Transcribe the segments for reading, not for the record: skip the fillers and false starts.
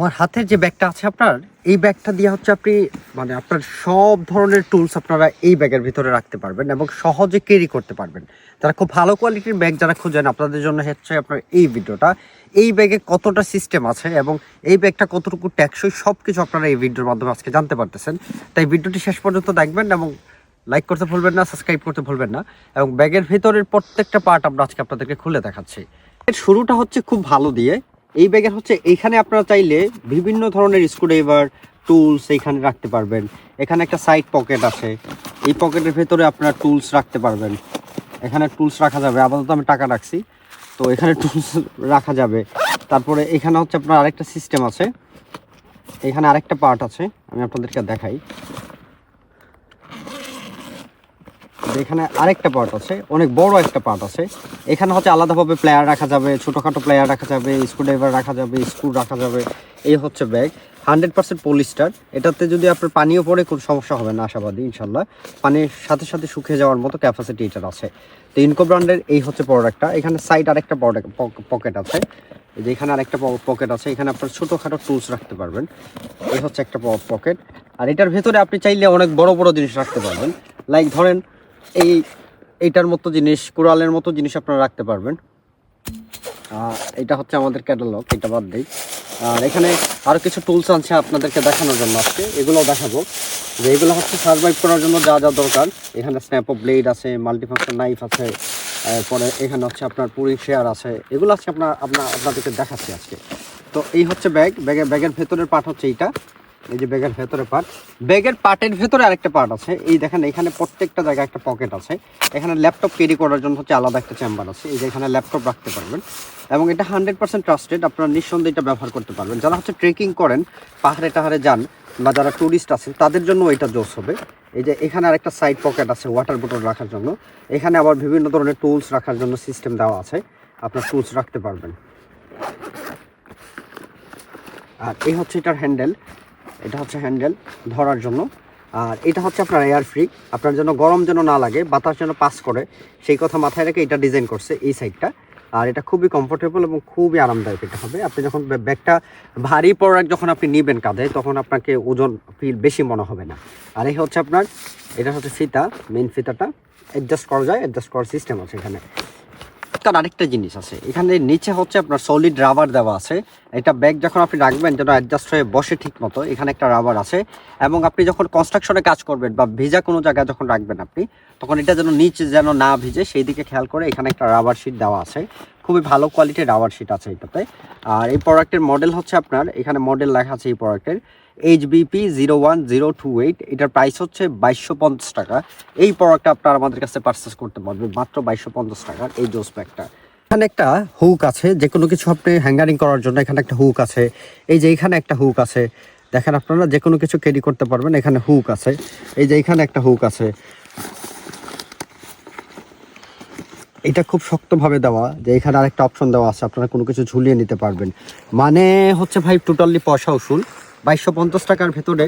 আমার হাতের যে ব্যাগটা আছে আপনার, এই ব্যাগটা দিয়ে হচ্ছে আপনি মানে আপনার সব ধরনের টুলস আপনারা এই ব্যাগের ভিতরে রাখতে পারবেন এবং সহজে ক্যারি করতে পারবেন। যারা খুব ভালো কোয়ালিটির ব্যাগ যারা খুঁজেন, আপনাদের জন্য হচ্ছে আপনার এই ভিডিওটা। এই ব্যাগে কতটা সিস্টেম আছে এবং এই ব্যাগটা কতটুকু টেকসই সব কিছু আপনারা এই ভিডিওর মাধ্যমে আজকে জানতে পারতেছেন। তাই ভিডিওটি শেষ পর্যন্ত দেখবেন এবং লাইক করতে ভুলবেন না, সাবস্ক্রাইব করতে ভুলবেন না। এবং ব্যাগের ভিতরের প্রত্যেকটা পার্ট আমরা আজকে আপনাদেরকে খুলে দেখাচ্ছি। এর শুরুটা হচ্ছে খুব ভালো দিয়ে। এই ব্যাগের হচ্ছে এইখানে আপনারা চাইলে বিভিন্ন ধরনের স্ক্রুড্রাইভার টুলস এইখানে রাখতে পারবেন। এখানে একটা সাইড পকেট আছে, এই পকেটের ভেতরে আপনারা টুলস রাখতে পারবেন। এখানে টুলস রাখা যাবে, আপাতত আমি টাকা রাখছি তো এখানে টুলস রাখা যাবে। তারপরে এখানে হচ্ছে আপনার আরেকটা সিস্টেম আছে, এখানে আরেকটা পার্ট আছে, আমি আপনাদেরকে দেখাই। এখানে আরেকটা পার্ট আছে, অনেক বড় একটা পার্ট আছে। এখানে হচ্ছে আলাদাভাবে প্লেয়ার রাখা যাবে, ছোটোখাটো প্লেয়ার রাখা যাবে, স্ক্রুড্রাইভার রাখা যাবে, স্ক্রু রাখা যাবে। এই হচ্ছে ব্যাগ 100% পলিস্টার। এটাতে যদি আপনার পানিও পড়ে কোনো সমস্যা হবে না, আশাবাদী ইনশাল্লাহ। পানির সাথে সাথে শুকিয়ে যাওয়ার মতো ক্যাপাসিটি এটার আছে। তো ইনকো ব্র্যান্ডের এই হচ্ছে প্রোডাক্টটা। এখানে সাইড আরেকটা পকেট আছে, এই যে এখানে আরেকটা পকেট আছে, এখানে আপনার ছোটোখাটো টুলস রাখতে পারবেন। এই হচ্ছে একটা পকেট। আর এটার ভেতরে আপনি চাইলে অনেক বড় বড় জিনিস রাখতে পারবেন। লাইক ধরেন এইটার মতো জিনিস, কোরালের মতো জিনিস আপনারা রাখতে পারবেন। এটা হচ্ছে আমাদের ক্যাটালগ, এটা বাদ দিই। আর এখানে আরও কিছু টুলস আছে আপনাদেরকে দেখানোর জন্য আজকে, এগুলোও দেখাবো যে এগুলো হচ্ছে সার্ভাইভ করার জন্য যা যা দরকার। এখানে স্ন্যাপো ব্লেড আছে, মাল্টিফাংশন নাইফ আছে, পরে এখানে হচ্ছে আপনার পুরিং শেয়ার আছে, এগুলো আছে আপনাদেরকে দেখাচ্ছি আজকে। তো এই হচ্ছে ব্যাগের ভেতরের পার্ট হচ্ছে এইটা। এই যে ব্যাগের ভেতরে পার্ট, ব্যাগের পার্টের ভেতরে আরেকটা পার্ট আছে। এই দেখেন এখানে প্রত্যেকটা জায়গায় একটা পকেট আছে। এখানে ল্যাপটপ ক্যারি করার জন্য হচ্ছে আলাদা একটা চেম্বার আছে, এই যে এখানে ল্যাপটপ রাখতে পারবেন। এবং এটা 100% ট্রাস্টেড, আপনারা নিঃসন্দেহে এটা ব্যবহার করতে পারবেন। যারা হচ্ছে ট্রেকিং করেন, পাহাড়ে টাহাড়ে যান, বা যারা ট্যুরিস্ট আছেন তাদের জন্য এটা জোস হবে। এই যে এখানে আরেকটা সাইড পকেট আছে ওয়াটার বোতল রাখার জন্য। এখানে আবার বিভিন্ন ধরনের টুলস রাখার জন্য সিস্টেম দেওয়া আছে, আপনার টুলস রাখতে পারবেন। আর এই হচ্ছে এটার হ্যান্ডেল, এটা হচ্ছে হ্যান্ডেল ধরার জন্য। আর এটা হচ্ছে আপনার এয়ার ফ্রি, আপনার জন্য গরম যেন না লাগে, বাতাস যেন পাস করে, সেই কথা মাথায় রেখে এটা ডিজাইন করছে এই সাইডটা। আর এটা খুবই কমফোর্টেবল এবং খুবই আরামদায়ক এটা হবে। আপনি যখন ব্যাগটা ভারী প্রোডাক্ট যখন আপনি নেবেন কাঁধে, তখন আপনাকে ওজন ফিল বেশি মনে হবে না। আর এই হচ্ছে আপনার, এটা হচ্ছে ফিতা, মেইন ফিতাটা অ্যাডজাস্ট করা যায়, অ্যাডজাস্ট করার সিস্টেম আছে এখানে। তার আরেকটা জিনিস আছে, এখানে নিচে হচ্ছে আপনার সলিড রাবার দেওয়া আছে। এটা ব্যাগ যখন আপনি রাখবেন যেন অ্যাডজাস্ট হয়ে বসে ঠিক মতো, এখানে একটা রাবার আছে। এবং আপনি যখন কনস্ট্রাকশনে কাজ করবেন বা ভেজা কোনো জায়গায় যখন রাখবেন আপনি, তখন এটা যেন নিচে যেন না ভিজে সেই দিকে খেয়াল করে এখানে একটা রাবার শিট দেওয়া আছে। খুবই ভালো কোয়ালিটির রাবার শিট আছে এটাতে। আর এই প্রোডাক্টের মডেল হচ্ছে আপনার, এখানে মডেল লেখা আছে এই প্রোডাক্টের HBP 01028। এটার প্রাইস হচ্ছে 2250 টাকা। এই প্রোডাক্টটা আপনারা আমাদের কাছে পারচেস করতে পারবেন মাত্র 2250 টাকার এই জোস ব্যাগটা। এখানে একটা হুক আছে, যে কোনো কিছু আপনি হ্যাঙ্গারিং করার জন্য এখানে একটা হুক আছে। এই যে এখানে একটা হুক আছে, দেখেন আপনারা যে কোনো কিছু ক্যারি করতে পারবেন। এখানে হুক আছে, এই যে এখানে একটা হুক আছে। এটা খুব শক্তভাবে দেওয়া, যে এখানে আরেকটা অপশন দেওয়া আছে, আপনারা কোনো কিছু ঝুলিয়ে নিতে পারবেন। মানে হচ্ছে ভাই টোটালি পয়সা উসুল। 2250 টাকার ভেতরে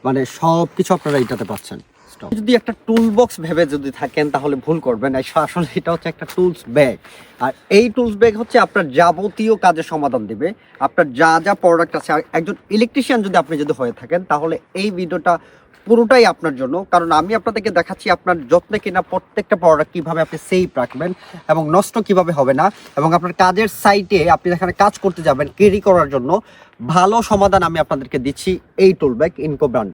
মানে সব কিছু আপনারা এটাতে পাচ্ছেন। যদি একটা টুল বক্স ভেবে যদি থাকেন তাহলে ভুল করবেন। আসলে এটা হচ্ছে একটা টুলস ব্যাগ। আর এই টুলস ব্যাগ হচ্ছে আপনার যাবতীয় কাজের সমাধান দিবে। আপনার যা যা প্রোডাক্ট আছে, আর একজন ইলেকট্রিশিয়ান যদি আপনি হয়ে থাকেন, তাহলে এই ভিডিওটা পুরোটাই আপনার জন্য। কারণ আমি আপনাদেরকে দেখাচ্ছি আপনার যত্নে কিনা প্রত্যেকটা প্রোডাক্ট কীভাবে আপনি সেফ রাখবেন এবং নষ্ট কিভাবে হবে না। এবং আপনার কাজের সাইটে আপনি যেখানে কাজ করতে যাবেন ক্যারি করার জন্য ভালো সমাধান আমি আপনাদেরকে দিচ্ছি এই টুল ব্যাগ ইনকো ব্র্যান্ড।